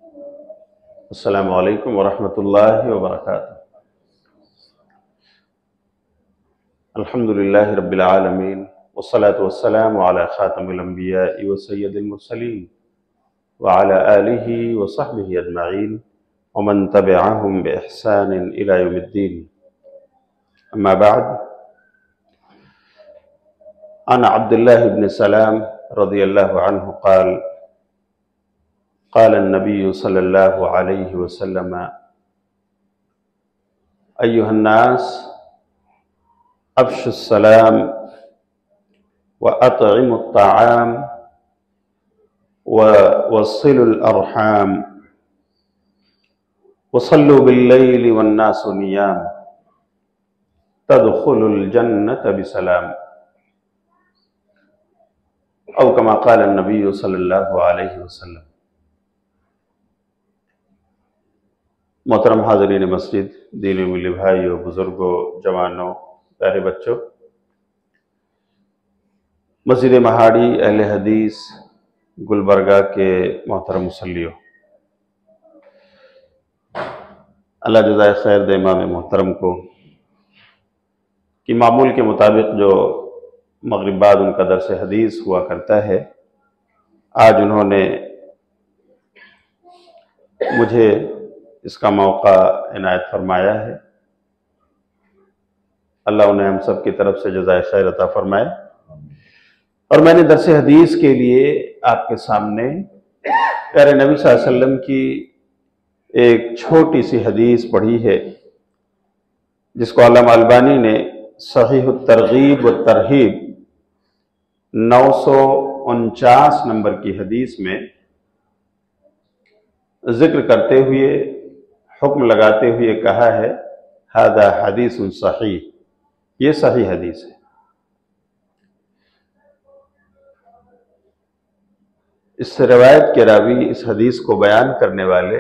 अस्सलामु अलैकुम वरहमतुल्लाहि वबरकातुहू। अल्हम्दुलिल्लाहि रब्बिल आलमीन वस्सलातु वस्सलामु अला खातिमिल अंबियाइ व सय्यदिल मुरसलीन व अला आलिहि व सहबिहि अजमईन व मन तबिअहुम बि इहसानिन इला यौमिद्दीन। अम्मा बाद, अन अब्दुल्लाह इब्न सलाम रज़ियल्लाहु अन्हु क़ाल क़ाल अन्नबी सल्लल्लाहु अलैहि वसल्लम अय्युहन नास अफ़शुस सलाम व अतइमुत ताआम व वस्सिलुल अरहाम व सल्लु बिल्लैलि वन्नासु नियाम तदखुलुल जन्नत बिसलाम औ कमा क़ाल अन्नबी सल्लल्लाहु अलैहि वसल्लम। मोहतरम हाज़रीन मस्जिद, दीनी मिली भाइयों, बुजुर्गों, जवानों, प्यारे बच्चों, मस्जिद महाड़ी अहले हदीस गुलबर्गा के मोहतरम मुसल्लियों, अल्लाह जज़ाए खैर दे इमाम मोहतरम को कि मामूल के मुताबिक जो मगरिब बाद उनका दर्स हदीस हुआ करता है, आज उन्होंने मुझे इसका मौका इनायत फरमाया है। अल्लाह उन्हें हम सब की तरफ से जज़ाए खैर अता फरमाए। और मैंने दर्स हदीस के लिए आपके सामने प्यारे नबी सल्लल्लाहु अलैहि वसल्लम की एक छोटी सी हदीस पढ़ी है, जिसको अल्लामा अलबानी ने सहीह तरगीब व तरहीब 949 नंबर की हदीस में जिक्र करते हुए, हुक्म लगाते हुए कहा है, हादा हदीसुन सहीह, ये सही हदीस है। इस रिवायत के रावी, इस हदीस को बयान करने वाले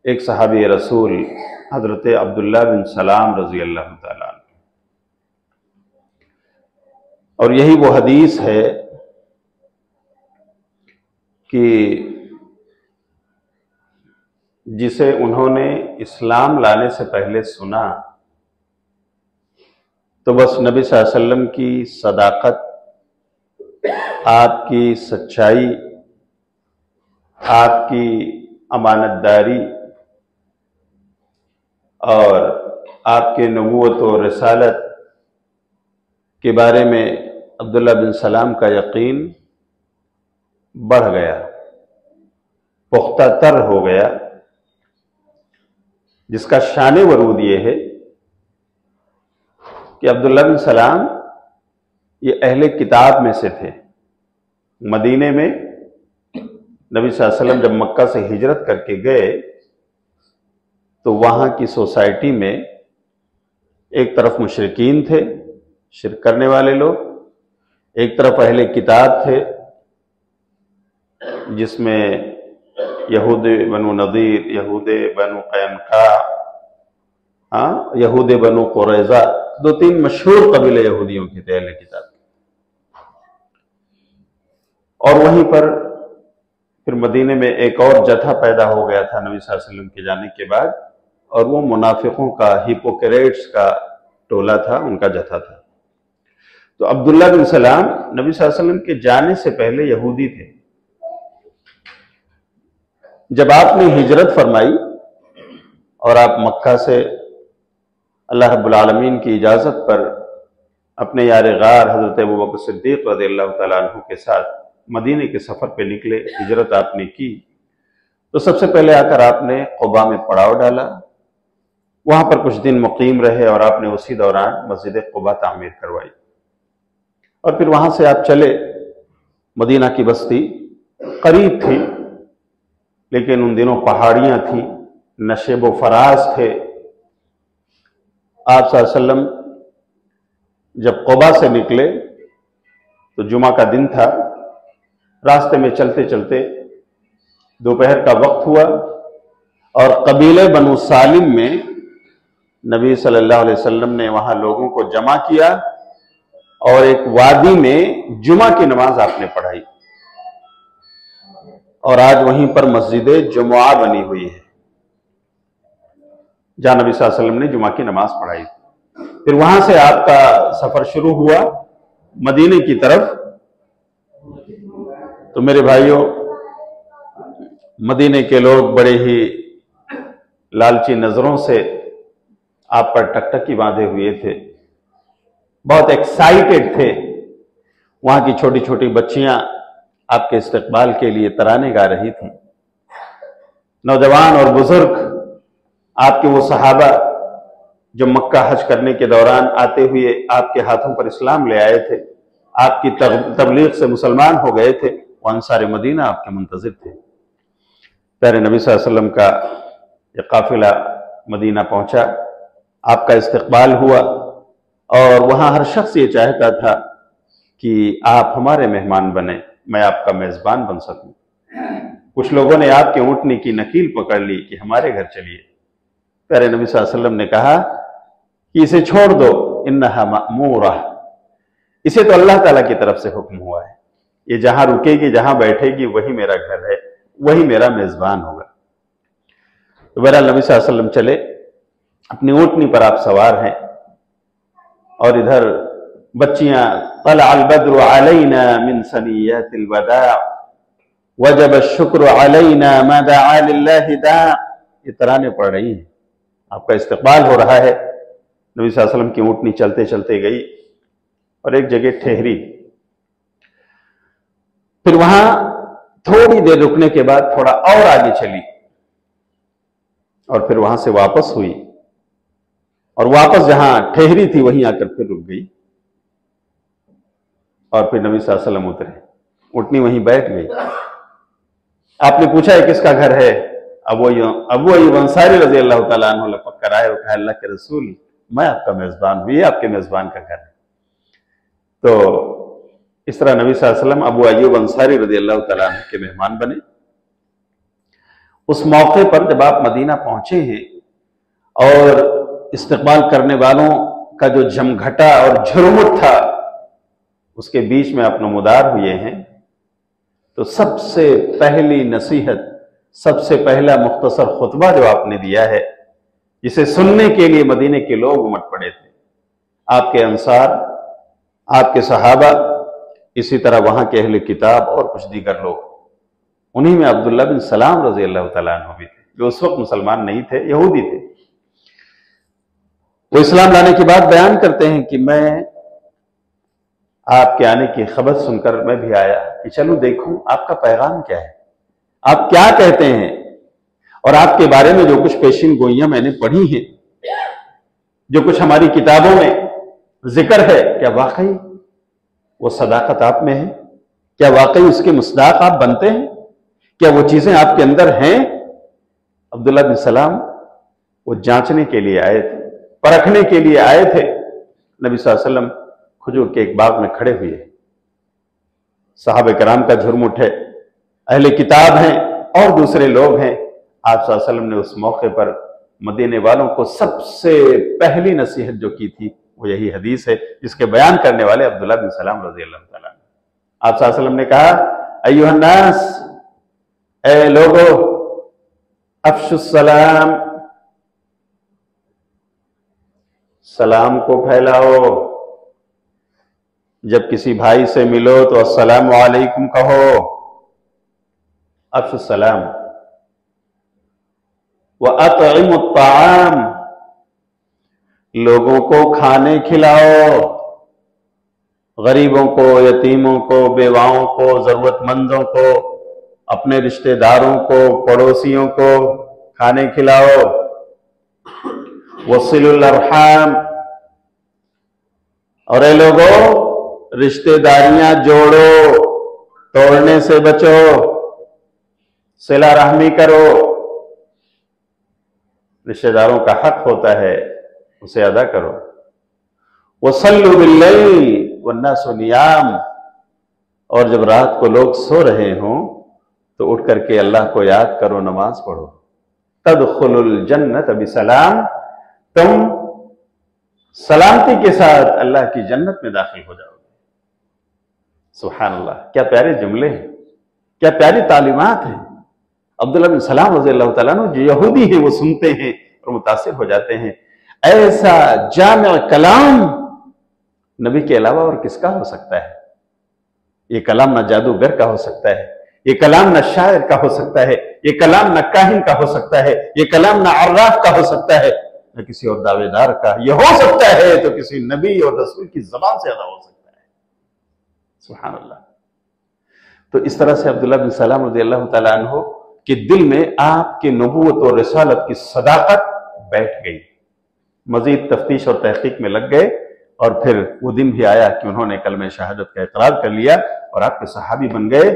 एक सहाबी रसूल हजरत अब्दुल्लाह बिन सलाम रज़ी अल्लाह तआला अन्हु, और यही वो हदीस है कि जिसे उन्होंने इस्लाम लाने से पहले सुना तो बस नबी सल्लल्लाहु अलैहि वसल्लम की सदाकत, आपकी सच्चाई, आपकी अमानतदारी और आपके नबूवत और रिसालत के बारे में अब्दुल्ला बिन सलाम का यकीन बढ़ गया, पुख्ता तर हो गया, जिसका शान वरूद ये है कि अब्दुल्ला बिन सलाम ये अहले किताब में से थे। मदीने में नबी सल्लल्लाहु अलैहि वसल्लम जब मक्का से हिजरत करके गए तो वहां की सोसाइटी में एक तरफ मुशरिकीन थे, शिरक करने वाले लोग, एक तरफ अहले किताब थे जिसमें यहूद बनु नदीर, यहूद बनु कैनुका, यहूद बनु कुरैज़ा, 2-3 मशहूर कबीले यहूदियों के थे अहले किताब। और वहीं पर फिर मदीने में एक और जथा पैदा हो गया था नबी सल्लल्लाहु अलैहि वसल्लम के जाने के बाद, और वो मुनाफिकों का, हिपोक्रेट्स का टोला था, उनका जथा था। तो अब्दुल्ला बिन सलाम नबी सल्लल्लाहु अलैहि वसल्लम के जाने से पहले यहूदी थे। जब आपने हिजरत फरमाई और आप मक्का से अल्लाह रब्बुल आलमीन की इजाजत पर अपने यार गार हजरत अबू बकर सिद्दीक रज़ियल्लाहु तआला अन्हु के साथ मदीने के सफर पे निकले, हिजरत आपने की, तो सबसे पहले आकर आपने क़ुबा में पड़ाव डाला, वहां पर कुछ दिन मुकीम रहे और आपने उसी दौरान मस्जिद क़ुबा तामीर करवाई। और फिर वहां से आप चले, मदीना की बस्ती करीब थी, लेकिन उन दिनों पहाड़ियां थी, नशेबो फराज थे। आप सल्लल्लाहु अलैहि वसल्लम जब क़ुबा से निकले तो जुमा का दिन था, रास्ते में चलते चलते दोपहर का वक्त हुआ और कबीले बनु सालिम में नबी सल्लल्लाहु अलैहि वसल्लम ने वहां लोगों को जमा किया और एक वादी में जुमा की नमाज आपने पढ़ाई। और आज वहीं पर मस्जिद जुमुआ बनी हुई है, जहां नबी सल्लल्लाहु अलैहि वसल्लम ने जुमा की नमाज पढ़ाई। फिर वहां से आपका सफर शुरू हुआ मदीने की तरफ। तो मेरे भाइयों, मदीने के लोग बड़े ही लालची नजरों से आप पर टकटकी बांधे हुए थे, बहुत एक्साइटेड थे। वहां की छोटी छोटी बच्चियां आपके इस्तकबाल के लिए तराने गा रही थी। नौजवान और बुजुर्ग, आपके वो सहाबा जो मक्का हज करने के दौरान आते हुए आपके हाथों पर इस्लाम ले आए थे, आपकी तबलीग से मुसलमान हो गए थे, वो अंसार मदीना आपके मुंतजिर थे। प्यारे नबी सल्लल्लाहु अलैहि वसल्लम का ये काफिला मदीना पहुंचा, आपका इस्तकबाल हुआ और वहां हर शख्स ये चाहता था कि आप हमारे मेहमान बने, मैं आपका मेजबान बन सकूं। कुछ लोगों ने आपके ऊँटनी की नकील पकड़ ली कि हमारे घर चलिए। प्यारे नबी सल्लल्लाहु अलैहि वसल्लम ने कहा कि इसे छोड़ दो, इन्नहा मअमूरा, इसे तो अल्लाह ताला की तरफ से हुक्म हुआ है, ये जहां रुकेगी, जहां बैठेगी, वही मेरा घर है, वही मेरा मेजबान होगा। तो बहरहाल नबी सल्लल्लाहु अलैहि वसल्लम चले, अपनी ऊँटनी पर आप सवार हैं और इधर बच्चियां तलअल बद्रु अलैना मिन सनियतिल वदा वजब शुक्र अलैना मा दआ लिल्लाहि दा, ये तराने पड़ रही हैं, आपका इस्तकबाल हो रहा है। नबी सल्लल्लाहु अलैहि वसल्लम की ऊँटनी चलते चलते गई और एक जगह ठहरी। फिर वहां थोड़ी देर रुकने के बाद थोड़ा और आगे चली और फिर वहां से वापस हुई और वापस जहां ठहरी थी वहीं आकर फिर रुक गई और फिर नबी सल्लल्लाहु अलैहि वसल्लम उतरे, ऊँटनी वहीं बैठ गई। आपने पूछा है किसका घर है? अबू अय्यूब अंसारी रज़ी अल्लाह तआला अन्हु लपक कर आए और कहा, अल्लाह के रसूल, मैं आपका मेजबान हूं, ये आपके मेजबान का घर है। तो इस तरह नबी सल्लल्लाहु अलैहि वसल्लम अबू अय्यूब अंसारी रज़ी अल्लाह तआला अन्हु के मेहमान बने। उस मौके पर जब आप मदीना पहुंचे हैं और इस्तकबाल करने वालों का जो जमघटा और झुरमुट था उसके बीच में आप नमूदार हुए हैं, तो सबसे पहली नसीहत, सबसे पहला मुख्तसर खुतबा जो आपने दिया है, जिसे सुनने के लिए मदीने के लोग उमड़ पड़े थे, आपके अंसार, आपके सहाबा, इसी तरह वहां के अहले किताब और कुछ दीगर लोग, उन्हीं में अब्दुल्ला बिन सलाम रज़ी अल्लाह तआला अन्हु भी थे, जो उस वक्त मुसलमान नहीं थे, यहूदी थे। वो इस्लाम लाने की बात बयान करते हैं कि मैं आपके आने की खबर सुनकर मैं भी आया कि चलूं देखूं आपका पैगाम क्या है, आप क्या कहते हैं, और आपके बारे में जो कुछ पेशिन गोइयां मैंने पढ़ी हैं, जो कुछ हमारी किताबों में जिक्र है, क्या वाकई वो सदाकत आप में है? क्या वाकई उसके मुस्दाक आप बनते हैं? क्या वो चीजें आपके अंदर हैं? अब्दुल्ला बिन सलाम वो जांचने के लिए आए थे, परखने के लिए आए थे। नबी सल्लल्लाहु अलैहि वसल्लम खजूर के एक बाग में खड़े हुए, साहबे कराम का झुरमुट है, अहले किताब हैं और दूसरे लोग हैं। आप सल्लल्लाहु अलैहि वसल्लम ने उस मौके पर मदीने वालों को सबसे पहली नसीहत जो की थी वो यही हदीस है, जिसके बयान करने वाले अब्दुल्ला बिन सलाम रज़ी अल्लाह तआला। आप सल्लल्लाहु अलैहि वसल्लम ने कहा, अय्युहन्नास, ए लोगो, अफ़शुस सलाम, सलाम को फैलाओ। जब किसी भाई से मिलो तो अस्सलामु अलैकुम कहो, अफ़शुस सलाम। व अतइमुत ताआम, लोगों को खाने खिलाओ, गरीबों को, यतीमों को, बेवाओं को, जरूरतमंदों को, अपने रिश्तेदारों को, पड़ोसियों को खाने खिलाओ। वसिलुल अरहाम, और ए लोगों, रिश्तेदारियां जोड़ो, तोड़ने से बचो, सिला रहमी करो। रिश्तेदारों का हक होता है, उसे अदा करो। वसल्लु बिल्लैल वन्नासु नियाम, और जब रात को लोग सो रहे हों तो उठ करके अल्लाह को याद करो, नमाज पढ़ो। तदखुलुल जन्नत बिसलाम, तुम सलामती के साथ अल्लाह की जन्नत में दाखिल हो जाओगे। सुभान अल्लाह, क्या प्यारे जुमले हैं, क्या प्यारी तालीमात हैं। अब्दुल्लाह बिन सलाम रज़ी अल्लाह तआला अन्हु जो यहूदी हैं वो सुनते हैं और मुतासिर हो जाते हैं। ऐसा जामिअ कलाम नबी के अलावा और किसका हो सकता है। ये कलाम ना जादूगर का हो सकता है, ये कलाम ना शायर का हो सकता है, ये कलाम ना काहिन का हो सकता है, ये कलाम ना अर्राफ का हो सकता है, न किसी और दावेदार का। ये हो सकता है तो किसी नबी और रसूल की जबान से अदा हो सकता है। सुभान अल्लाह। तो इस तरह से अब्दुल्लाह बिन सलाम रज़ियल्लाहु तआला अन्हु के दिल में आपके नबूवत और रिसालत की सदाकत बैठ गई। मजीद तफ्तीश और तहकीक में लग गए और फिर वो दिन भी आया कि उन्होंने कलमे शहादत का इकरार कर लिया और आपके सहाबी बन गए।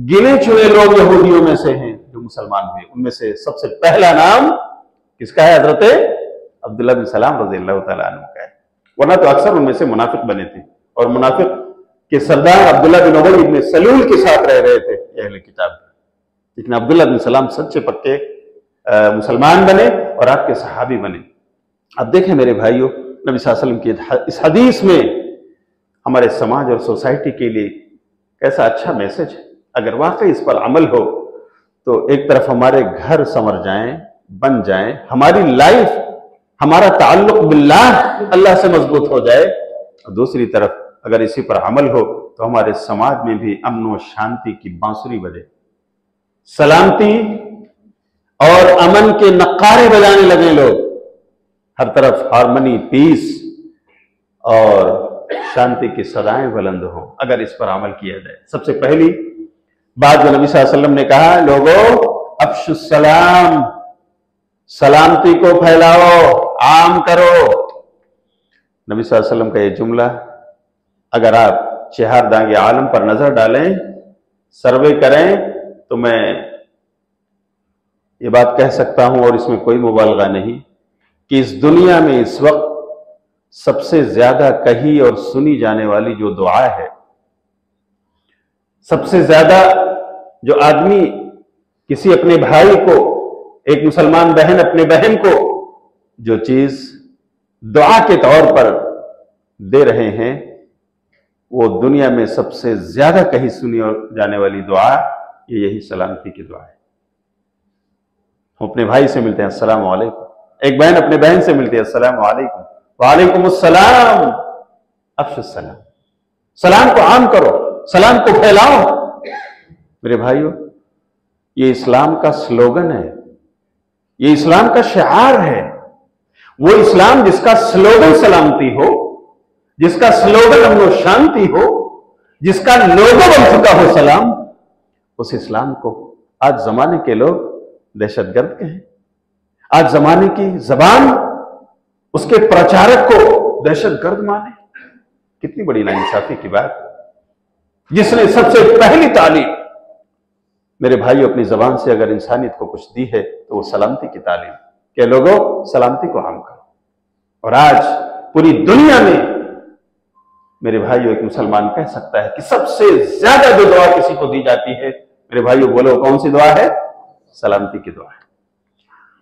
गिने चुने लोग यहूदियों में से हैं जो मुसलमान हुए। उनमें से सबसे पहला नाम किसका है? हजरत अब्दुल्लाह बिन सलाम रज़ियल्लाहु तआला अन्हु का है। वरना तो अक्सर उनमें से मुनाफिक बने थे और मुनाफिक के सरदार अब्दुल्लाह बिन उबई इब्न सलूल के साथ रह रहे थे अहले किताब। लेकिन अब्दुल्लाह बिन सलाम सच्चे पक्के मुसलमान बने और आपके सहाबी बने। अब देखें मेरे भाइयों, नबी सल्लल्लाहु अलैहि वसल्लम की इस हदीस में हमारे समाज और सोसाइटी के लिए कैसा अच्छा मैसेज है। अगर वाकई इस पर अमल हो तो एक तरफ हमारे घर संवर जाएं, बन जाएं, हमारी लाइफ, हमारा ताल्लुक बिल्लाह अल्लाह से मजबूत हो जाए, और दूसरी तरफ अगर इसी पर अमल हो तो हमारे समाज में भी अमन और शांति की बांसुरी बजे, सलामती और अमन के नक्कारे बजाने लगे लोग। हर तरफ हार्मनी, पीस और शांति की सदाएं बुलंद हो अगर इस पर अमल किया जाए। सबसे पहली बात जो नबी सल्लल्लाहु अलैहि वसल्लम ने कहा, लोगों अफ्शुस सलाम, सलामती को फैलाओ, आम करो। नबी सल्लल्लाहु अलैहि वसल्लम का ये जुमला अगर आप चहारदांगे आलम पर नजर डालें, सर्वे करें, तो मैं ये बात कह सकता हूं और इसमें कोई मुबालगा नहीं कि इस दुनिया में इस वक्त सबसे ज्यादा कही और सुनी जाने वाली जो दुआ है, सबसे ज्यादा जो आदमी किसी अपने भाई को, एक मुसलमान बहन अपने बहन को जो चीज दुआ के तौर पर दे रहे हैं, वो दुनिया में सबसे ज्यादा कही सुनी जाने वाली दुआ ये यही सलामती की दुआ है। हम अपने भाई से मिलते हैं अस्सलाम वालेकुम, एक बहन अपने बहन से मिलती है अस्सलाम वालेकुम, वालेकुम अस्सलाम, अफ्शुस सलाम, सलाम को आम करो, सलाम को फैलाओ। मेरे भाइयों, ये इस्लाम का स्लोगन है, ये इस्लाम का शिआर है। वो इस्लाम जिसका स्लोगन सलामती हो, जिसका स्लोगन अमन और शांति हो, जिसका लोगो बन चुका हो सलाम, उस इस्लाम को आज जमाने के लोग दहशतगर्द कहें। आज जमाने की जबान उसके प्रचारक को दहशतगर्द माने। कितनी बड़ी नाइंसाफी की बात। जिसने सबसे पहली तालीम मेरे भाई अपनी जबान से अगर इंसानियत को कुछ दी है तो वो सलामती की तालीम, कि लोगों सलामती को आम करो। और आज पूरी दुनिया में मेरे भाइयों एक मुसलमान कह सकता है कि सबसे ज्यादा जो दुआ किसी को दी जाती है, मेरे भाइयों बोलो कौन सी दुआ है? सलामती की दुआ है।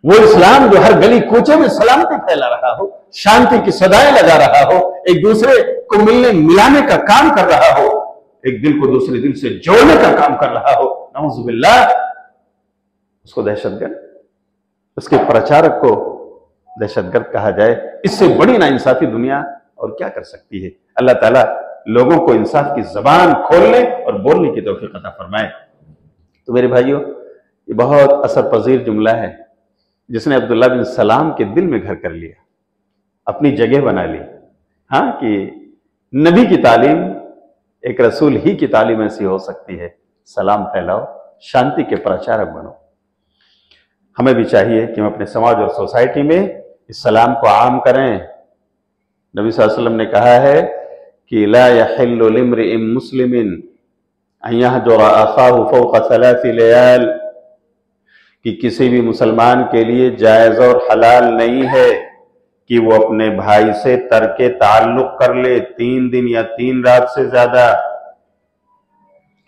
वो इस्लाम जो हर गली कूचे में सलामती फैला रहा हो, शांति की सदाएं लगा रहा हो, एक दूसरे को मिलने मिलाने का काम कर रहा हो, एक दिल को दूसरे दिल से जोड़ने का काम कर रहा हो, नऊजुबिल्लाह, उसको दहशतगर्द, उसके प्रचारक को दहशतगर्द कहा जाए। इससे बड़ी नाइंसाफी दुनिया और क्या कर सकती है। अल्लाह ताला लोगों को इंसाफ की जबान खोलने और बोलने की तौफीक अता फरमाए। तो मेरे भाइयों, ये बहुत असर पजीर जुमला है जिसने अब्दुल्लाह बिन सलाम के दिल में घर कर लिया, अपनी जगह बना ली। हाँ, कि नबी की तालीम, एक रसूल ही की तालीम ऐसी हो सकती है, सलाम फैलाओ, शांति के प्रचारक बनो। हमें भी चाहिए कि हम अपने समाज और सोसाइटी में इस सलाम को आम करें। नबी सल्लल्लाहु अलैहि वसल्लम ने कहा है कि ला यहिल्लु लिम्रिइन मुस्लिमिन अन यहजुरा अखाहु फौqa सलासी लयाल, कि किसी भी मुसलमान के लिए जायज और हलाल नहीं है कि वो अपने भाई से तर्के ताल्लुक कर ले 3 दिन या 3 रात से ज्यादा,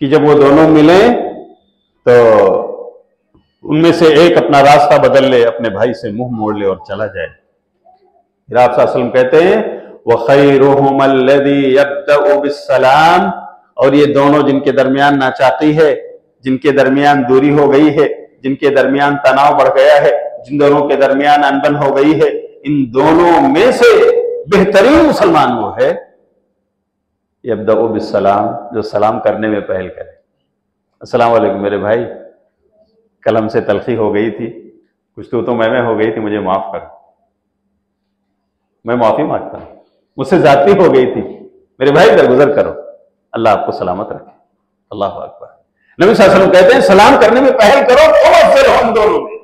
कि जब वो दोनों मिले तो उनमें से एक अपना रास्ता बदल ले, अपने भाई से मुंह मोड़ ले और चला जाए। फिर आप सल्लल्लाहु अलैहि वसल्लम कहते हैं व खैरुहुम अल्लज़ी यब्दअु बिस्सलाम, और ये दोनों जिनके दरमियान नाचाकी है, जिनके दरमियान दूरी हो गई है, जिनके दरमियान तनाव बढ़ गया है, जिन दोनों के दरमियान अनबन हो गई है, इन दोनों में से बेहतरीन मुसलमान वो है यब्दउ बिस्सलाम, जो सलाम करने में पहल करे। अस्सलाम वालेकुम मेरे भाई, कल हमसे तलखी हो गई थी, कुछ तो मैं हो गई थी, मुझे माफ कर, मैं माफी मांगता हूं, मुझसे ज्यादती हो गई थी, मेरे भाई दरगुजर करो, अल्लाह आपको सलामत रखे। अल्लाह अकबर। नबी सल्लल्लाहु अलैहि वसल्लम कहते हैं सलाम करने में पहल करो, तो फिर हम दोनों में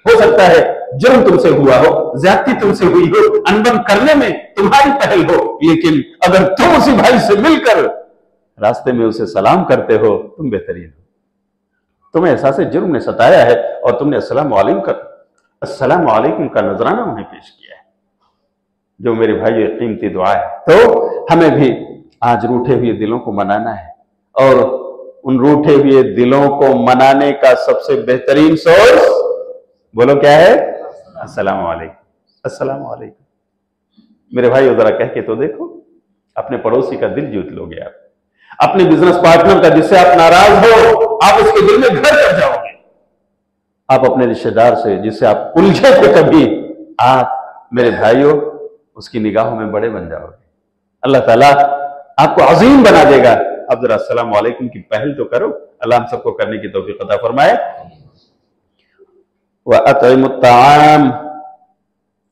हो सकता है जुर्म तुमसे हुआ हो, ज्यादती तुमसे हुई हो, अनबन करने में तुम्हारी पहल हो, लेकिन अगर तुम उसी भाई से मिलकर रास्ते में उसे सलाम करते हो, तुम बेहतरीन हो। तुम्हें एहसास जुर्म ने सताया है और तुमने अस्सलाम वालेकुम का नजराना उन्हें पेश किया है, जो मेरे भाई ये कीमती दुआ है। तो हमें भी आज रूठे हुए दिलों को मनाना है, और उन रूठे हुए दिलों को मनाने का सबसे बेहतरीन सोर्स बोलो क्या है? अस्सलाम वालेकुम। अस्सलाम वालेकुम। मेरे भाई जरा कह के तो देखो, अपने पड़ोसी का दिल जीत लोगे आप, अपने बिजनेस पार्टनर का जिससे आप नाराज हो, आप उसके दिल में घर कर जाओगे। आप अपने रिश्तेदार से जिससे आप उलझे थे कभी, आप मेरे भाइयों उसकी निगाहों में बड़े बन जाओगे। अल्लाह ताला आपको अजीम बना देगा। अब जरा अस्सलाम वालेकुम की पहल तो करो, अल्लाह हम सबको करने की तौफीक अता फरमाए। व अतइमुत ताआम,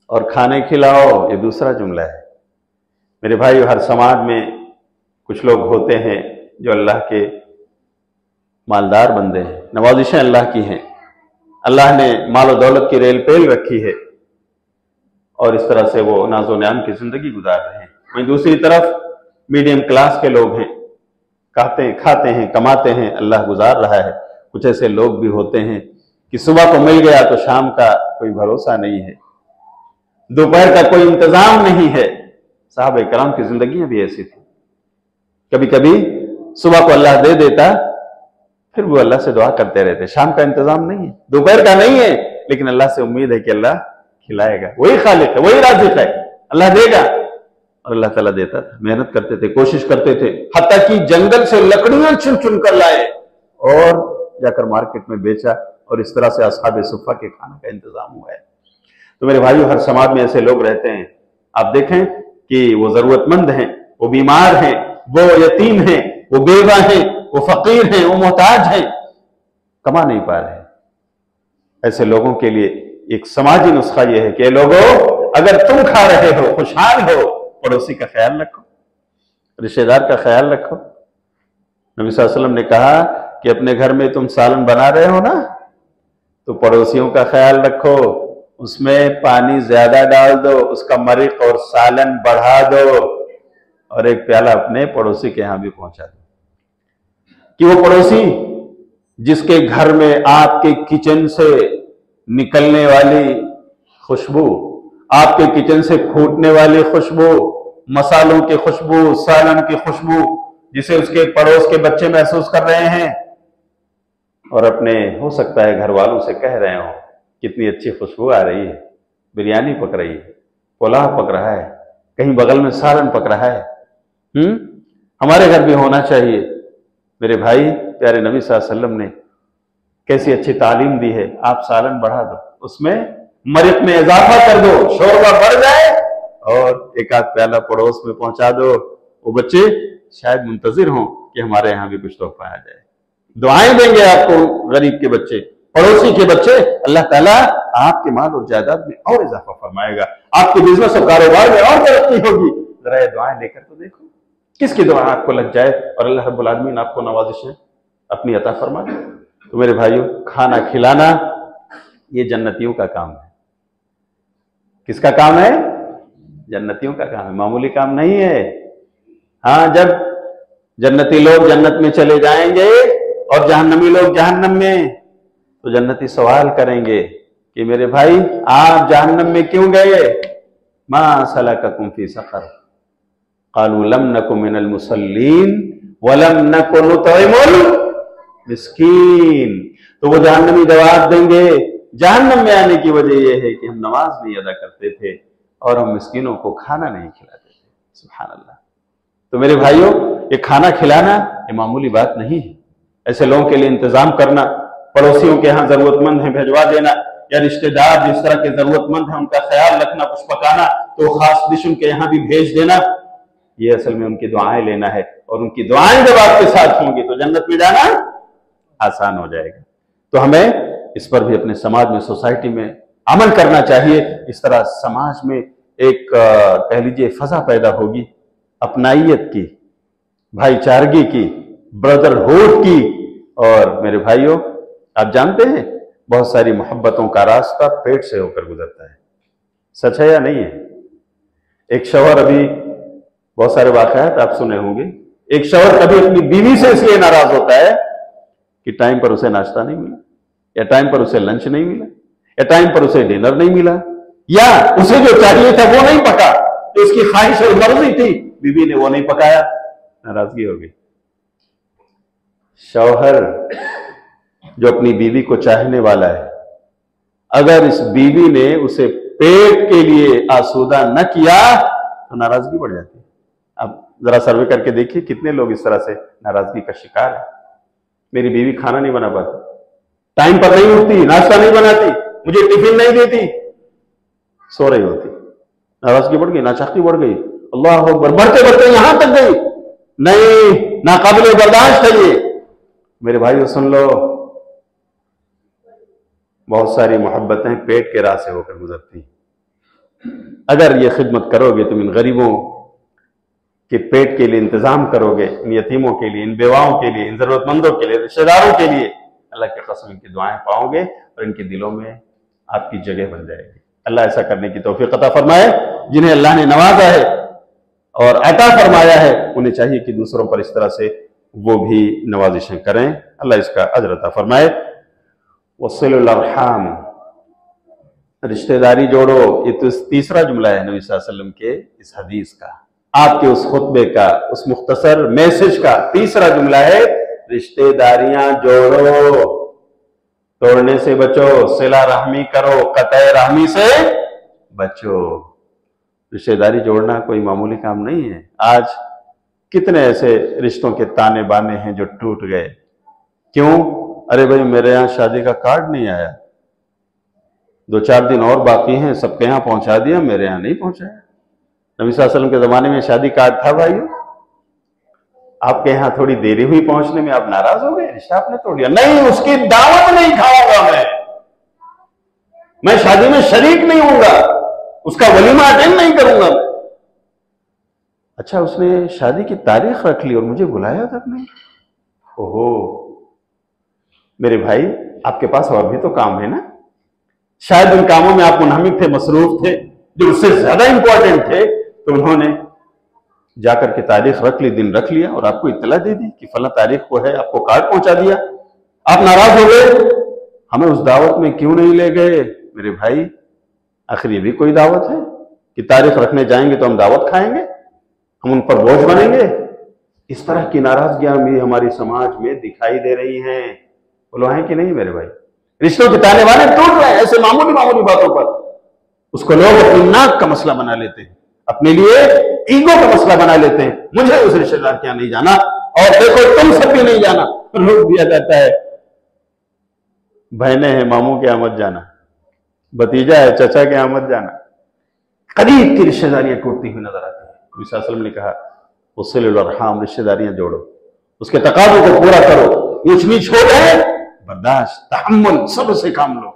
और खाने खिलाओ, ये दूसरा जुमला है। मेरे भाई हर समाज में कुछ लोग होते हैं जो अल्लाह के मालदार बंदे हैं, नवाजिशें अल्लाह की हैं, अल्लाह ने माल और दौलत की रेल पेल रखी है और इस तरह से वो नाजो न्याम की जिंदगी गुजार रहे हैं। वहीं दूसरी तरफ मीडियम क्लास के लोग हैं, खाते हैं, कमाते हैं, अल्लाह गुजार रहा है। कुछ ऐसे लोग भी होते हैं कि सुबह को मिल गया तो शाम का कोई भरोसा नहीं है, दोपहर का कोई इंतजाम नहीं है। साहब इकराम की जिंदगियां भी ऐसी थी, कभी कभी सुबह को अल्लाह दे देता, फिर वो अल्लाह से दुआ करते रहते, शाम का इंतजाम नहीं है, दोपहर का नहीं है, लेकिन अल्लाह से उम्मीद है कि अल्लाह खिलाएगा, वही खालिक है, वही राज़िक़ है, अल्लाह देगा। और अल्लाह ताला देता था। मेहनत करते थे, कोशिश करते थे, हत्ता कि जंगल से लकड़ियां चुन चुन कर लाए और जाकर मार्केट में बेचा, और इस तरह से असहाबे सुफ़ा के खाने का इंतजाम हुआ है। तो मेरे भाइयों हर समाज में ऐसे लोग रहते हैं। आप देखें कि वो जरूरतमंद हैं, वो बीमार हैं, वो यतीम हैं, वो बेवा हैं, वो फकीर हैं, वो मोहताज हैं, कमा नहीं पा रहे। ऐसे लोगों के लिए एक समाजी नुस्खा यह है कि लोगों, अगर तुम खा रहे हो, खुशहाल हो, पड़ोसी का ख्याल रखो, रिश्तेदार का ख्याल रखो। नबी सल्लल्लाहु अलैहि वसल्लम ने कहा कि अपने घर में तुम सालन बना रहे हो ना, तो पड़ोसियों का ख्याल रखो, उसमें पानी ज्यादा डाल दो, उसका मरीक और सालन बढ़ा दो, और एक प्याला अपने पड़ोसी के यहां भी पहुंचा दो। कि वो पड़ोसी जिसके घर में आपके किचन से निकलने वाली खुशबू, आपके किचन से फूटने वाली खुशबू, मसालों की खुशबू, सालन की खुशबू, जिसे उसके पड़ोस के बच्चे महसूस कर रहे हैं, और अपने हो सकता है घर वालों से कह रहे हो कितनी अच्छी खुशबू आ रही है, बिरयानी पक रही है, पुलाव पक रहा है, कहीं बगल में सालन पक रहा है। हमारे घर भी होना चाहिए। मेरे भाई प्यारे नबी सल्लल्लाहु अलैहि वसल्लम ने कैसी अच्छी तालीम दी है। आप सालन बढ़ा दो, उसमें मरिक में इजाफा कर दो, शोरबा बढ़ जाए, और एक आध प्याला पड़ोस में पहुंचा दो। वो बच्चे शायद मुंतजिर हों कि हमारे यहां भी कुछ तोहफा आ जाए। दुआएं देंगे आपको गरीब के बच्चे, पड़ोसी के बच्चे। अल्लाह ताला आपके माल और जायदाद में और इजाफा फरमाएगा, आपके बिजनेस और कारोबार में और तरक्की होगी। जरा ये दुआएं लेकर तो देखो, किसकी दुआ आपको लग जाए और अल्लाह रब्बुल आलमीन आपको नवाजिशें अपनी अता फरमा दे। तो मेरे भाइयों, खाना खिलाना ये जन्नतियों का काम है। किसका काम है? जन्नतियों का काम है, मामूली काम नहीं है। हाँ, जब जन्नती लोग जन्नत में चले जाएंगे और जहन्नमी लोग जहन्नम में, तो जन्नती सवाल करेंगे कि मेरे भाई आप जहन्नम में क्यों गए? मा सलककुम फी सक़र, क़ालू लम नकु मिनल मुसल्लीन वलम नकु नुतइमुल मिस्कीन। तो वो जहन्नमी जवाब देंगे, जहन्नम में आने की वजह यह है कि हम नमाज नहीं अदा करते थे और हम मिस्कीनों को खाना नहीं खिलाते थे। सुभान अल्लाह। तो मेरे भाइयों, ये खाना खिलाना ये मामूली बात नहीं है। ऐसे लोगों के लिए इंतजाम करना, पड़ोसियों के यहाँ जरूरतमंद है भेजवा देना, या रिश्तेदार जिस तरह के जरूरतमंद है उनका ख्याल रखना, कुछ पकाना तो खास डिश उनके यहाँ भी भेज देना। ये असल में उनकी दुआएं लेना है, और उनकी दुआएं जब आपके साथ होंगी तो जन्नत में जाना आसान हो जाएगा। तो हमें इस पर भी अपने समाज में, सोसाइटी में अमल करना चाहिए। इस तरह समाज में एक कह लीजिए फजा पैदा होगी अपनाइयत की, भाईचारगी की, ब्रदरहुड की। और मेरे भाइयों, आप जानते हैं बहुत सारी मोहब्बतों का रास्ता पेट से होकर गुजरता है। सच है या नहीं है? एक शौहर, अभी बहुत सारे वाकयात आप सुने होंगे, एक शौहर कभी अपनी बीवी से इसलिए नाराज होता है कि टाइम पर उसे नाश्ता नहीं मिला, या टाइम पर उसे लंच नहीं मिला, या टाइम पर उसे डिनर नहीं मिला, या उसे जो चाहिए था वो नहीं पका, तो उसकी ख्वाहिश और मर्जी थी, बीवी ने वो नहीं पकाया, नाराजगी हो गई। शौहर जो अपनी बीवी को चाहने वाला है, अगर इस बीवी ने उसे पेट के लिए आसूदा न किया तो नाराजगी बढ़ जाती है। अब जरा सर्वे करके देखिए कितने लोग इस तरह से नाराजगी का शिकार है। मेरी बीवी खाना नहीं बना पाती, टाइम पर नहीं उठती, नाश्ता नहीं बनाती, मुझे टिफिन नहीं देती, सो रही होती, नाराजगी बढ़ गई, नाचाकी बढ़ गई, अल्लाह अकबर, बढ़ते बढ़ते यहां तक गई, नहीं, नाकाबिले बर्दाश्त है ये। मेरे भाइयों सुन लो, बहुत सारी मोहब्बतें पेट के राह से होकर गुजरती। अगर ये खिदमत करोगे, तुम इन गरीबों के पेट के लिए इंतजाम करोगे, इन यतीमों के लिए, इन बेवाओं के लिए, इन जरूरतमंदों के लिए, रिश्तेदारों के लिए, अल्लाह के कसम इनकी दुआएं पाओगे और इनके दिलों में आपकी जगह बन जाएगी। अल्लाह ऐसा करने की तौफीक अता फरमाए। जिन्हें अल्लाह ने नवाजा है और अता फरमाया है, उन्हें चाहिए कि दूसरों पर इस तरह से वो भी नवाजिशें करें। अल्लाह इसका अजर अता फरमाए। वसिलुल अरहाम, रिश्तेदारी जोड़ो, ये तो तीसरा जुमला है नबी सल्लल्लाहु अलैहि वसल्लम के इस हदीस का, आपके उस खुतबे का, उस मुख्तसर मैसेज का तीसरा जुमला है, रिश्तेदारियां जोड़ो, तोड़ने से बचो, सिला रहमी करो, कतई रहमी से बचो। रिश्तेदारी जोड़ना कोई मामूली काम नहीं है। आज कितने ऐसे रिश्तों के ताने बाने हैं जो टूट गए। क्यों? अरे भाई मेरे यहां शादी का कार्ड नहीं आया, 2-4 दिन और बाकी हैं, सबके यहां पहुंचा दिया, मेरे यहां नहीं पहुंचाया। नबी सल्लल्लाहु अलैहि वसल्लम के जमाने में शादी कार्ड था भाइयों, आपके यहां थोड़ी देरी हुई पहुंचने में, आप नाराज हो गए, रिश्ता आपने तोड़ दिया। नहीं, उसकी दावत नहीं खाऊंगा मैं शादी में शरीक नहीं होऊंगा, उसका वलीमा अटेंड नहीं करूंगा। अच्छा, उसने शादी की तारीख रख ली और मुझे बुलाया तक नहीं। ओहो मेरे भाई, आपके पास और भी तो काम है ना। शायद उन कामों में आप मुनहमिक थे, मसरूफ थे, जो उससे ज्यादा इंपॉर्टेंट थे, तो उन्होंने जाकर के तारीख रख ली, दिन रख लिया और आपको इत्तला दे दी कि फला तारीख को है, आपको कार्ड पहुंचा दिया। आप नाराज हो गए, हमें उस दावत में क्यों नहीं ले गए। मेरे भाई, आखिर ये भी कोई दावत है कि तारीख रखने जाएंगे तो हम दावत खाएंगे, हम उन पर बोझ बनेंगे। इस तरह की नाराजगियां भी हमारी समाज में दिखाई दे रही हैं। बोलो है कि नहीं मेरे भाई? रिश्तों के ताने बाने टूट रहे हैं ऐसे मामूली मामूली बातों पर। उसको लोग अपनी नाक का मसला बना लेते हैं, अपने लिए ईगो का मसला बना लेते हैं। मुझे उस रिश्तेदार के यहां नहीं जाना, और देखो तुम सब भी नहीं जाना, रोक दिया जाता है। बहनें हैं, मामू के यहां मत जाना, भतीजा है, चचा के यहां मत जाना। करीब की रिश्तेदारियां टूटती हुई नजर आती है। नबी सल्लल्लाहु अलैहि वसल्लम ने कहा वसिलुल अरहाम, रिश्तेदारियां जोड़ो, उसके तकाज़ों को पूरा करो, ऊंच नीच हो जाए, बर्दाश्त, तहम्मुल, सब्र से काम लो।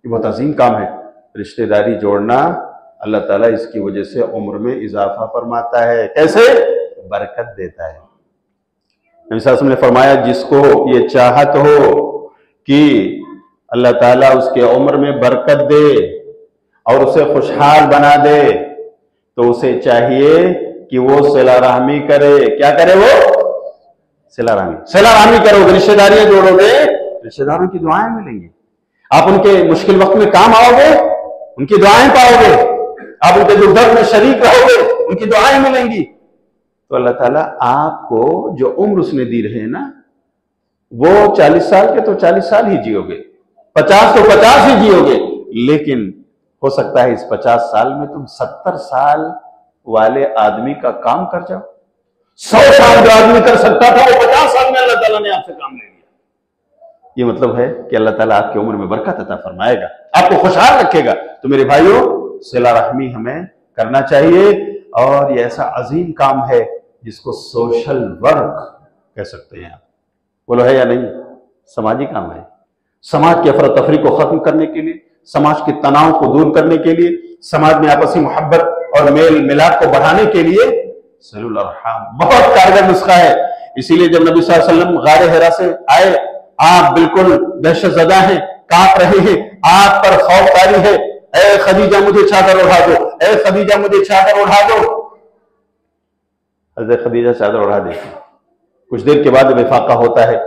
ये बहुत अजीम काम है। रिश्तेदारी जोड़ना, अल्लाह ताला इसकी वजह से उम्र में इजाफा फरमाता है। कैसे? बरकत देता है। नबी सल्लल्लाहु अलैहि वसल्लम ने फरमाया, जिसको ये चाहत हो कि अल्लाह ताला उसके उम्र में बरकत दे और उसे खुशहाल बना दे, तो उसे चाहिए कि वो सिला रहमी करे। क्या करे वो? सिला रहमी करोगे, रिश्तेदारियां जोड़ोगे, रिश्तेदारों की दुआएं मिलेंगी। आप उनके मुश्किल वक्त में काम आओगे, उनकी दुआएं पाओगे। आप उनके दुख दर्द में शरीक रहोगे, उनकी दुआएं मिलेंगी। तो अल्लाह ताला आपको जो उम्र उसने दी रहे ना, वो 40 साल के तो 40 साल ही जियोगे, 50 तो 50 ही जियोगे, लेकिन हो सकता है इस 50 साल में तुम 70 साल वाले आदमी का काम कर जाओ। 100 साल जो आदमी कर सकता था, वो 50 साल में अल्लाह ताला ने आपसे काम ले लिया। ये मतलब है कि अल्लाह ताला आपकी उम्र में बरकत अता फरमाएगा, आपको खुशहाल रखेगा। तो मेरे भाइयों, सिला रहमी हमें करना चाहिए, और ये ऐसा अजीम काम है जिसको सोशल वर्क कह सकते हैं आप। बोलो है या नहीं? समाजी काम है। समाज की अफरा तफरी को खत्म करने के लिए, समाज के तनाव को दूर करने के लिए, समाज में आपसी मोहब्बत और मेल मिलाप को बढ़ाने के लिए सिलुल अरहम बहुत कारगर नुस्खा है। इसीलिए जब नबी सल्लल्लाहु अलैहि वसल्लम गारे हिरा से आए, आप बिल्कुल दहशतज़दा हैं, कांप रहे हैं, आप पर खौफ तारी है, ए खदीजा मुझे चादर उड़ा दो, ए खदीजा मुझे चादर उड़ा दो। हज़रत खदीजा चादर उड़ा देती। कुछ देर के बाद जब इफाका होता है,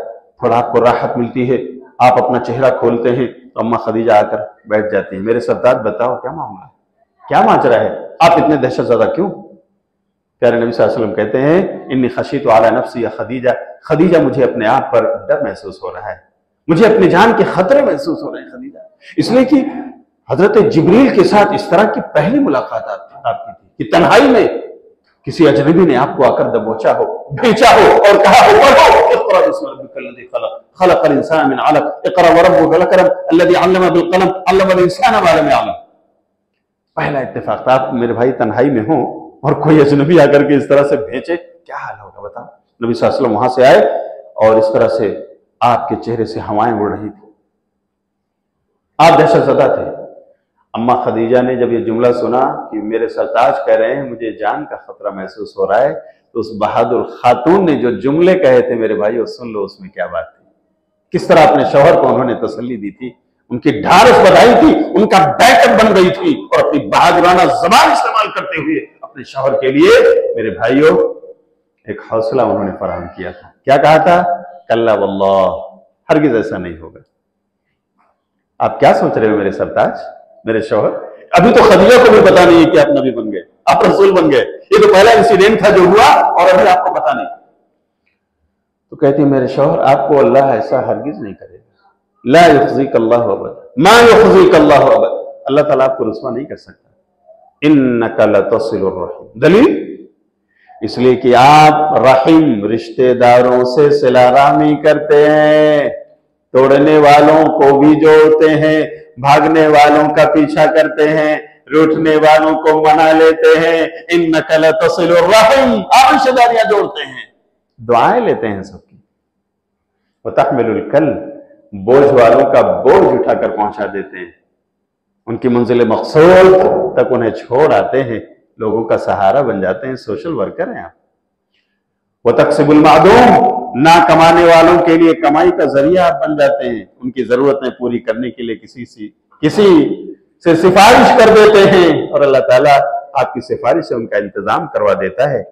थोड़ा आपको राहत मिलती है, आप अपना चेहरा खोलते हैं तो अम्मा खदीजा आकर बैठ जाती है। मेरे सरताज बताओ क्या मामला है, क्या माजरा है, आप इतने दहशतज़दा क्यों? प्यारे नबी सल्लल्लाहु अलैहि वसल्लम कहते हैं, इन्नी खशीतु अला नफ्सी या खदीजा, खदीजा मुझे अपने आप पर डर महसूस हो रहा है, मुझे अपनी जान के खतरे महसूस हो रहे हैं खदीजा। इसलिए कि हजरत जिब्रील के साथ इस तरह की पहली मुलाकात आपकी थी कि तन्हाई में किसी अजनबी ने आपको आकर दबोचा हो, बेचा हो और कहा हो पढ़ो, इक़रा बिस्मि रब्बिकल्लज़ी खलक़, खलक़ल इंसान मिन अलक़, इक़रा व रब्बुकल अकरम अल्लज़ी अल्लम बिल कलम, अल्लमल इंसान मा लम यअलम। पहला इत्तेफाक था। आप मेरे भाई तन्हाई में हो और कोई अजनबी आकर के इस तरह से भेजे, क्या हाल होगा बताओ। नबी सल्लल्लाहु अलैहि वसल्लम वहां से आए और इस तरह से आपके चेहरे से हवाएं उड़ रही थी, आप दहशतज़दा थे। अम्मा खदीजा ने जब ये जुमला सुना कि मेरे सरताज कह रहे हैं मुझे जान का खतरा महसूस हो रहा है, तो उस बहादुर खातून ने जो जुमले कहे थे मेरे भाई, सुन लो उसमें क्या बात थी, किस तरह अपने शौहर को उन्होंने तसल्ली दी थी, उनकी ढारस बधाई थी, उनका बैकअप बन गई थी, और अपनी बहादुराना जबान इस्तेमाल करते हुए अपने शौहर के लिए मेरे भाइयों एक हौसला उन्होंने फराहम किया था। क्या कहा था? कल्ला वल्लाह, हरगिज ऐसा नहीं होगा। आप क्या सोच रहे हो मेरे सरताज, मेरे शौहर? अभी तो खदीजा को भी पता नहीं है कि आप नबी बन गए, आप रसूल बन गए। ये तो पहला इंसिडेंट था जो हुआ और अभी आपको पता नहीं। तो कहती है मेरे शौहर, आपको अल्लाह ऐसा हरगिज नहीं करेगा, ला युखज़ीक अल्लाहु अबद, मा युखज़ीक अल्लाहु अबद, अल्लाह ताला आपको रुस्वा नहीं कर सकता। इन्नका लतसिलुर रहीम, दलील इसलिए कि आप रहीम, रिश्तेदारों से सिला रहमी करते हैं, तोड़ने वालों को भी जोड़ते हैं, भागने वालों का पीछा करते हैं, रूठने वालों को मना लेते हैं। इन्नका लतसिलुर रहीम, आप रिश्तेदारियां जोड़ते हैं, दुआएं लेते हैं सबकी। व तहमिलुल कल, बोझ वालों का बोझ उठाकर पहुंचा देते हैं, उनकी मंजिल मकसूद तक उन्हें छोड़ आते हैं, लोगों का सहारा बन जाते हैं। सोशल वर्कर हैं आप। वो तकसीबुल मादूम, ना कमाने वालों के लिए कमाई का जरिया आप बन जाते हैं, उनकी जरूरतें पूरी करने के लिए किसी से सिफारिश कर देते हैं और अल्लाह ताला आपकी सिफारिश से उनका इंतजाम करवा देता है।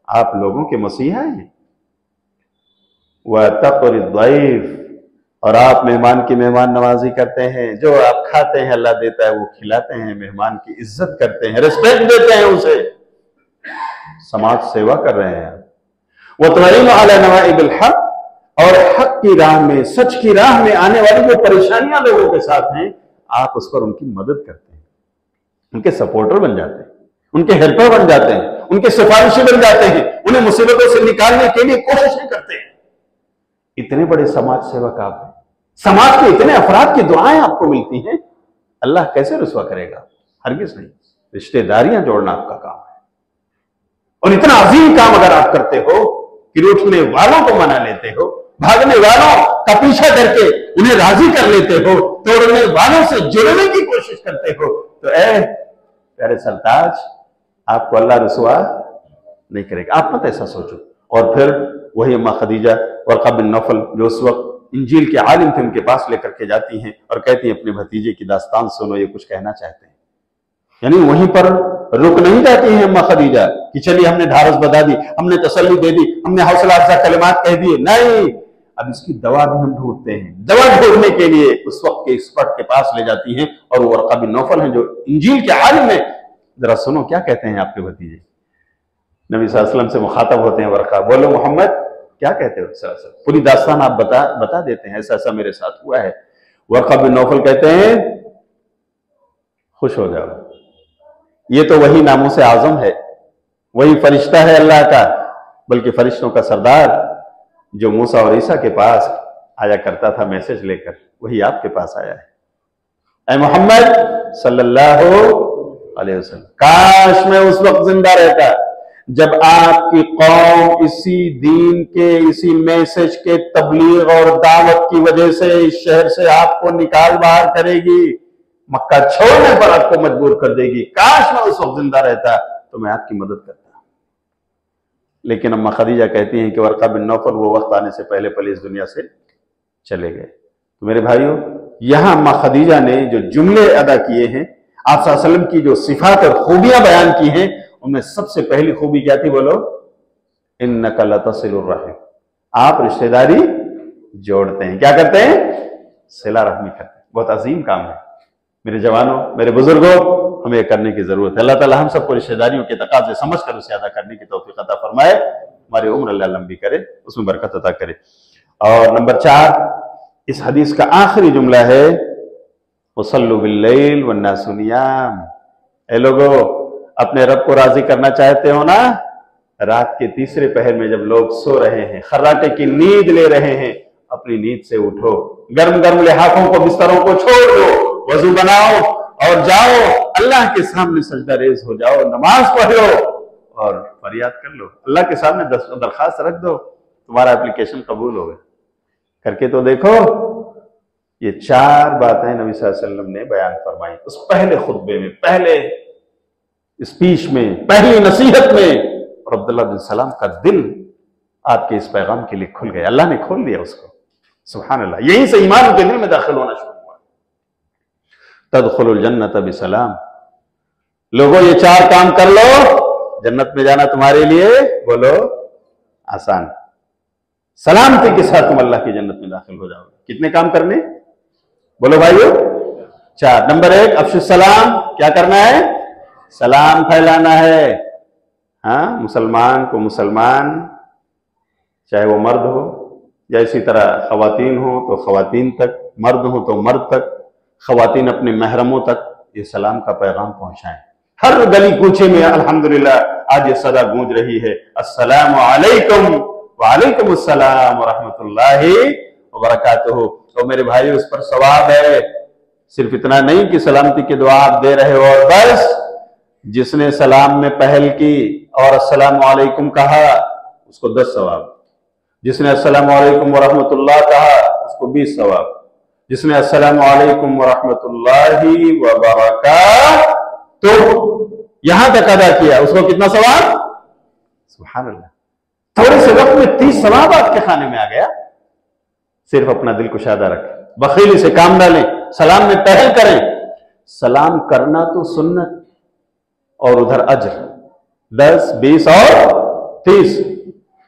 आप लोगों के मसीहा हैं। वह तक़रिद्दैफ, और आप मेहमान की मेहमान नवाजी करते हैं, जो आप खाते हैं अल्लाह देता है वो खिलाते हैं, मेहमान की इज्जत करते हैं, रिस्पेक्ट देते हैं उसे, समाज सेवा कर रहे हैं। वो तुईनु अला नवाइबिल हक, और हक की राह में, सच की राह में आने वाली जो परेशानियां लोगों के साथ हैं, आप उस पर उनकी मदद करते हैं, उनके सपोर्टर बन जाते हैं, उनके हेल्पर बन जाते हैं, उनके सिफारिशी बन जाते हैं, उन्हें मुसीबतों से निकालने के लिए कोशिशें करते हैं। इतने बड़े समाज सेवक आप हैं, समाज के इतने अफराद की दुआएं आपको मिलती हैं, अल्लाह कैसे रुसवा करेगा? हरगिज नहीं। रिश्तेदारियां जोड़ना आपका काम है, और इतना अजीम काम अगर आप करते हो कि रूठने वालों को मना लेते हो, भागने वालों का पीछा करके उन्हें राजी कर लेते हो, तोड़ने वालों से जुड़ने की कोशिश करते हो, तो ए प्यारे सरताज, आपको अल्लाह रुसवा नहीं करेगा। आप मत ऐसा सोचो। और फिर वही अम्मा खदीजा वर्क़ा बिन नौफल, जो उस वक्त इंजील के आलिम थे, उनके पास लेकर के जाती हैं और कहती हैं अपने भतीजे की दास्तान सुनो, ये कुछ कहना चाहते हैं। यानी वहीं पर रुक नहीं जाती हैं अम्मा खदीजा कि चलिए हमने ढारस बता दी, हमने तसल्ली दे दी, हमने हौसला अफ़ज़ा कलिमात कह दिए। नहीं, अब इसकी दवा भी हम ढूंढते हैं। दवा ढूंढने के लिए उस वक्त के एक्सपर्ट के पास ले जाती हैं, और वो वर्क़ा बिन नौफल हैं जो इंजील के आलिम हैं। जरा सुनो क्या कहते हैं आपके भतीजे। नबी सल्लल्लाहु अलैहि वसल्लम से मुखातब होते हैं वर्क़ा, बोलो मोहम्मद क्या कहते हो? पूरी दास्तान आप बता देते हैं, ऐसा ऐसा मेरे साथ हुआ है। वर्क़ा बिन नौफल कहते हैं खुश हो जाओ, ये तो वही नामूस आज़म है, वही फरिश्ता है अल्लाह का, बल्कि फरिश्तों का सरदार, जो मूसा और ईसा के पास आया करता था मैसेज लेकर, वही आपके पास आया है। ऐ मोहम्मद सल्लल्लाहु अलैहि वसल्लम, काश मैं उस वक्त जिंदा रहता जब आपकी कौम इसी दीन के, इसी मैसेज के तबलीग और दावत की वजह से इस शहर से आपको निकाल बाहर करेगी, मक्का छोड़ने पर आपको मजबूर कर देगी। काश मैं उस वक्त जिंदा रहता तो मैं आपकी मदद करता। लेकिन अम्मा खदीजा कहती हैं कि वरका बिन नौफल वो वक्त आने से पहले पहले इस दुनिया से चले गए। तो मेरे भाइयों, यहां अम्मा खदीजा ने जो जुमले अदा किए हैं, आप सल्लल्लाहु अलैहि वसल्लम की जो सिफात और खूबियां बयान की हैं, उनमें सबसे पहली खूबी क्या थी? बोलो, इन्नका लतसिलुर रहिम, आप रिश्तेदारी जोड़ते हैं। क्या करते हैं? सिला रहमी करते हैं। बहुत अजीम काम है मेरे जवानों, मेरे बुजुर्गों, हमें करने की जरूरत है। अल्लाह ताला हम सबको रिश्तेदारियों के तकाज़े समझकर उसे अदा करने की तौफीक अता फरमाए, हमारी उम्र अल्लाह लंबी करे, उसमें बरकत अता करे। और नंबर 4, इस हदीस का आखिरी जुमला है, वसल्लु बिल्लैल वन्नासु नियाम। ए लोगो, अपने रब को राजी करना चाहते हो ना? रात के तीसरे पहर में जब लोग सो रहे हैं, खर्राटे की नींद ले रहे हैं, अपनी नींद से उठो, गर्म गर्म लिहाफों को, बिस्तरों को छोड़ दो, वजू बनाओ और जाओ, अल्लाह के सामने सजदा रेज हो जाओ, नमाज पढ़ लो और फरियाद कर लो, अल्लाह के सामने दरखास्त रख दो, तुम्हारा एप्लीकेशन कबूल होगा। करके तो देखो। ये 4 बातें नबी सल्लल्लाहु अलैहि वसल्लम ने बयान फरमाई उस पहले खुतबे में, पहले स्पीच में, पहली नसीहत में। और अब्दुल्लाह बिन सलाम का दिल आपके इस पैगाम के लिए खुल गया, अल्लाह ने खोल दिया उसको। सुभान अल्लाह, यहीं से ईमान उनके दिल में दाखिल होना शुरू हुआ। तदखुलुल जन्नत बिसलाम। लोगों, ये 4 काम कर लो, जन्नत में जाना तुम्हारे लिए, बोलो, आसान। सलामती के साथ तुम अल्लाह की जन्नत में दाखिल हो जाओगे। कितने काम करने? बोलो भाइयों, 4। नंबर 1, अफ्शुस सलाम। क्या करना है? सलाम फैलाना है। हाँ, मुसलमान को मुसलमान, चाहे वो मर्द हो या इसी तरह खवातीन हो तो खवातीन तक, मर्द हो तो मर्द तक, खवातीन अपने महरमों तक ये सलाम का पैगाम पहुंचाएं। हर गली कूचे में अल्हम्दुलिल्लाह आज ये सदा गूंज रही है, अस्सलामु अलैकुम वालेकुम अस्सलाम व रहमतुल्लाहि व बरकातुहू। तो मेरे भाई, उस पर सवाब है। सिर्फ इतना नहीं कि सलामती की दुआ आप दे रहे हो और बस, जिसने सलाम में पहल की और अस्सलामु अलैकुम कहा उसको 10 सवाब, जिसने अस्सलामु अलैकुम व रहमतुल्लाह कहा उसको 20 सवाब, जिसने अस्सलामु अलैकुम व रहमतुल्लाहि व बरकातुहू यहां तक अदा किया उसको कितना सवाब? सुभान अल्लाह। थोड़े से वक्त में 30 सवाब आपके खाने में आ गया। सिर्फ अपना दिल कुशादा रखें, बखीली से काम डालें, सलाम में पहल करें। सलाम करना तो सुन्नत और उधर अज्र 10, 20 और 30।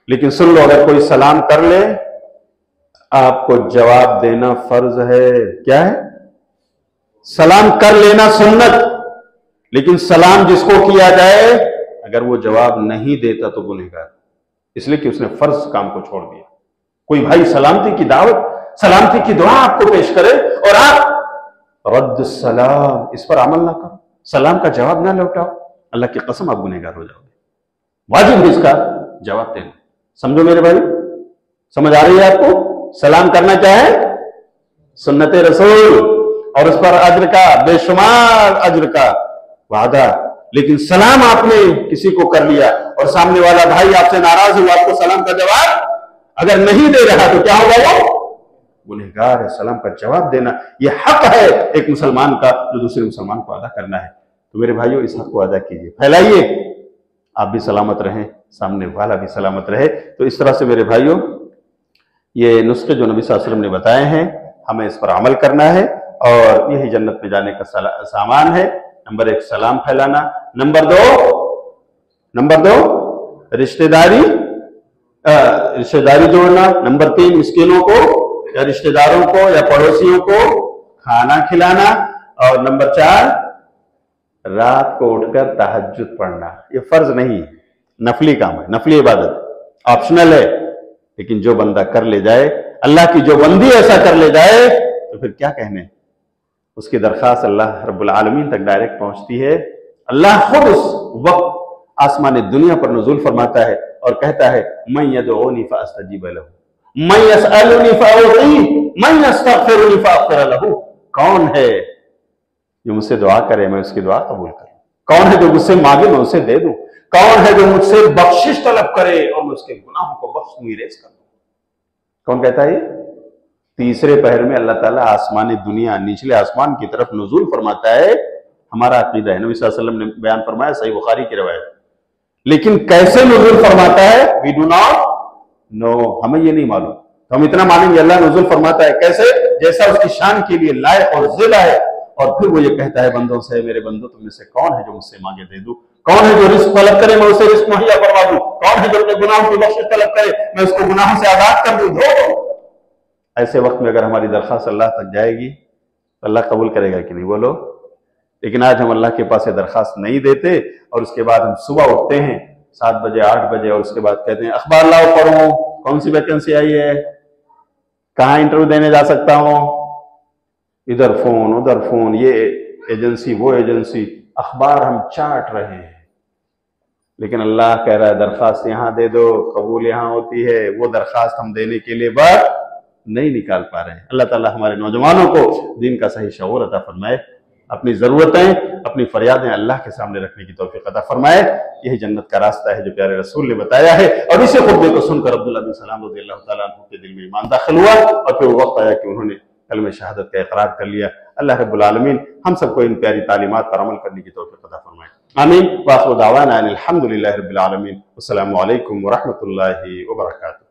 लेकिन सुन लो, अगर कोई सलाम कर ले, आपको जवाब देना फर्ज है। क्या है? सलाम कर लेना सुन्नत, लेकिन सलाम जिसको किया जाए अगर वो जवाब नहीं देता तो गुनहगार, इसलिए कि उसने फर्ज काम को छोड़ दिया। कोई भाई सलामती की दावत, सलामती की दुआ आपको पेश करे और आप रद्द सलाम, इस पर अमल ना करो, सलाम का जवाब ना लौटाओ, अल्लाह की कसम आप गुनहगार हो जाओगे। वाजिब है इसका जवाब देना। समझो मेरे भाई, समझ आ रही है आपको? सलाम करना क्या है? सुन्नत रसूल, और उस पर अज्र का, बेशुमार अज्र का वादा। लेकिन सलाम आपने किसी को कर लिया और सामने वाला भाई आपसे नाराज हुआ, आपको सलाम का जवाब अगर नहीं दे रहा तो क्या होगा? वो गुनहगार है। सलाम का जवाब देना यह हक है एक मुसलमान का, जो दूसरे मुसलमान को अदा करना है। तो मेरे भाइयों, इस हक को अदा कीजिए, फैलाइए, आप भी सलामत रहें, सामने वाला भी सलामत रहे। तो इस तरह से मेरे भाइयों, ये नुस्खे जो नबी सल्लल्लाहु अलैहि वसल्लम ने बताए हैं, हमें इस पर अमल करना है और यही जन्नत में जाने का सामान है। नंबर 1, सलाम फैलाना। नंबर 2, रिश्तेदारी जोड़ना। नंबर 3, मिस्कीनों को या रिश्तेदारों को या पड़ोसियों को खाना खिलाना। और नंबर 4, रात को उठकर तहज्जुद पढ़ना। ये फर्ज नहीं है, नफली काम है, नफली इबादत, ऑप्शनल है। लेकिन जो बंदा कर ले जाए, अल्लाह की जो बंदी ऐसा कर ले जाए, तो फिर क्या कहने, उसकी दरखास्त अल्लाह रब्बुल आलमीन तक डायरेक्ट पहुंचती है। अल्लाह खुद उस वक्त आसमान दुनिया पर नुज़ूल फरमाता है और कहता है, मैं यदऊनी फ़अस्तजीब लहू, मैं यसअलुनी फअउती, मैं यस्तगफिरुनी फअगफिर लहू। कौन है जो मुझसे दुआ करे, मैं उसकी दुआ कबूल करूं? कौन है जो मुझसे मांगे, मैं उसे दे दूं? कौन है जो मुझसे बख्शिश तलब करे और मैं उसके गुनाहों को बख्श इरेज कर दूं? कौन कहता है? तीसरे पहर में अल्लाह ताला आसमानी दुनिया निचले आसमान की तरफ नुज़ूल फरमाता है। हमारा अकीदा है, नबी सल्लल्लाहु अलैहि वसल्लम ने बयान फरमाया, सही बुखारी की रवायत। लेकिन कैसे नुज़ूल फरमाता है, वी डू नॉट नो, हमें ये नहीं मालूम। तो हम इतना मानेंगे अल्लाह नुज़ूल फरमाता है, कैसे? जैसा उसकी शान के लिए लायक और ज़िला है। और फिर वो ये कहता है बंदों से, मेरे बंदो तुम में से कौन है जो मुझसे मांगे दे दूं? कौन है जो रिस्क तलब करे, मैं उसे रिस्क मुहैया करवा दूं? कौन है जो अपने गुनाहों की बख्शिश तलब करे, मैं उसको गुनाहों से आजाद कर दूं? ऐसे वक्त में अगर हमारी दरख्वास्त अल्लाह तक जाएगी तो अल्लाह कबूल करेगा कि नहीं? बोलो। लेकिन आज हम अल्लाह के पास ये दरख्वास्त नहीं देते और उसके बाद हम सुबह उठते हैं 7 बजे 8 बजे और उसके बाद कहते हैं अखबार लाओ पढ़ो, कौन सी वैकेंसी आई है, कहाँ इंटरव्यू देने जा सकता हूं, इधर फोन उधर फोन, ये एजेंसी वो एजेंसी, अखबार हम चाट रहे हैं। लेकिन अल्लाह कह रहा है दरख्वास्त यहां दे दो, कबूल यहां होती है। वो दरख्वास्त हम देने के लिए वक्त नहीं निकाल पा रहे हैं। अल्लाह ताला हमारे नौजवानों को दीन का सही शऊर अता फरमाए, अपनी जरूरतें अपनी फरियादें अल्लाह के सामने रखने की तौफीक अता फरमाए। यही जन्नत का रास्ता है जो प्यारे रसूल ने बताया है। और इसी खुतबे को सुनकर अब्दुल्लाह बिन सलाम रज़ियल्लाहु तआला अन्हु के दिल में ईमान दाखिल हुआ और फिर वक्त आया कि उन्होंने कलमे शहादत का इकरार कर लिया। अल्लाह रब्बुल आलमीन हम सबको इन प्यारी तालीमात पर अमल करने की तौफीक अता फरमाए। आमीन। व आखिरु दावाना अनिल हम्दुलिल्लाहि रब्बिल आलमीन। अस्सलामु अलैकुम व रहमतुल्लाहि व बरकातुहू।